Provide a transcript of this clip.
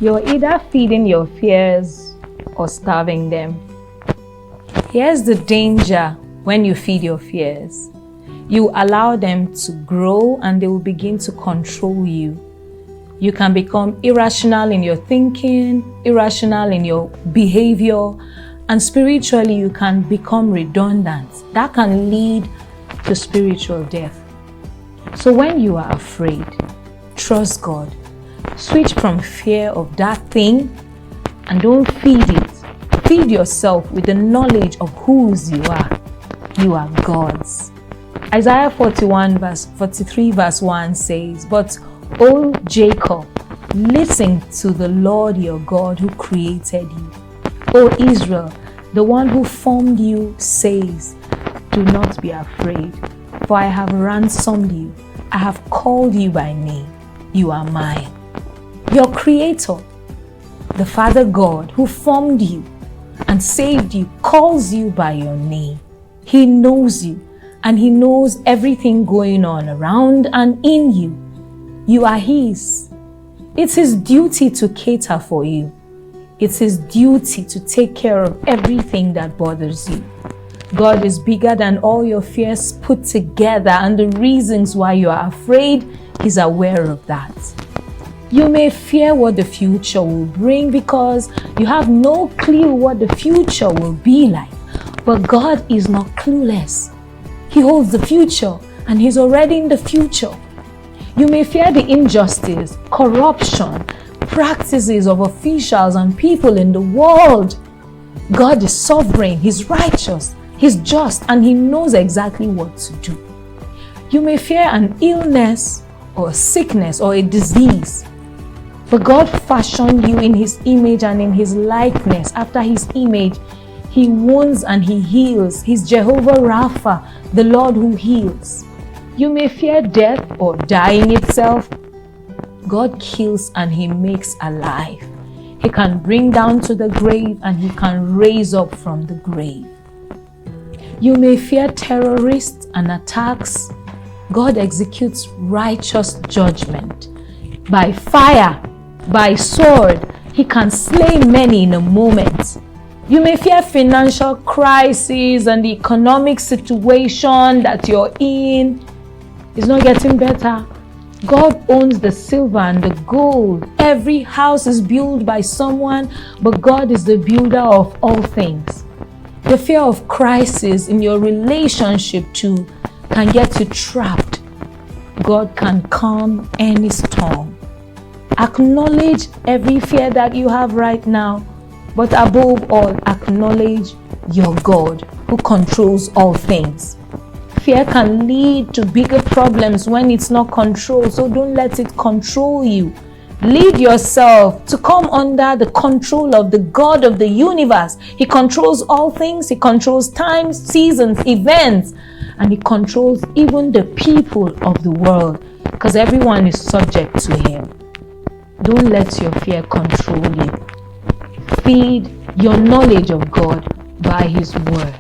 You're either feeding your fears or starving them. Here's the danger when you feed your fears. You allow them to grow and they will begin to control you. You can become irrational in your thinking, irrational in your behavior, and spiritually you can become redundant. That can lead to spiritual death. So when you are afraid, trust God. Switch from fear of that thing and don't feed it. Feed yourself with the knowledge of whose you are. You are God's. Isaiah 43 verse 1 says, "But, O Jacob, listen to the Lord your God who created you. O Israel, the one who formed you says, do not be afraid, for I have ransomed you. I have called you by name. You are mine." Your Creator, the Father God who formed you and saved you, calls you by your name. He knows you and He knows everything going on around and in you. You are His. It's His duty to cater for you. It's His duty to take care of everything that bothers you. God is bigger than all your fears put together, and the reasons why you are afraid, He's aware of that. You may fear what the future will bring because you have no clue what the future will be like. But God is not clueless. He holds the future and He's already in the future. You may fear the injustice, corruption, practices of officials and people in the world. God is sovereign, He's righteous, He's just, and He knows exactly what to do. You may fear an illness or a sickness or a disease. But God fashioned you in His image and in His likeness. After His image, He wounds and He heals. He's Jehovah Rapha, the Lord who heals. You may fear death or dying itself. God kills and He makes alive. He can bring down to the grave and He can raise up from the grave. You may fear terrorists and attacks. God executes righteous judgment. By fire, by sword, He can slay many in a moment. You may fear financial crisis and the economic situation that you're in is not getting better. God owns the silver and the gold. Every house is built by someone, but God is the builder of all things. The fear of crisis in your relationship too can get you trapped. God can calm any storm. Acknowledge every fear that you have right now, but above all, acknowledge your God who controls all things. Fear can lead to bigger problems when it's not controlled, so don't let it control you. Lead yourself to come under the control of the God of the universe. He controls all things. He controls times, seasons, events, and He controls even the people of the world, because everyone is subject to Him. Don't let your fear control you. Feed your knowledge of God by His word.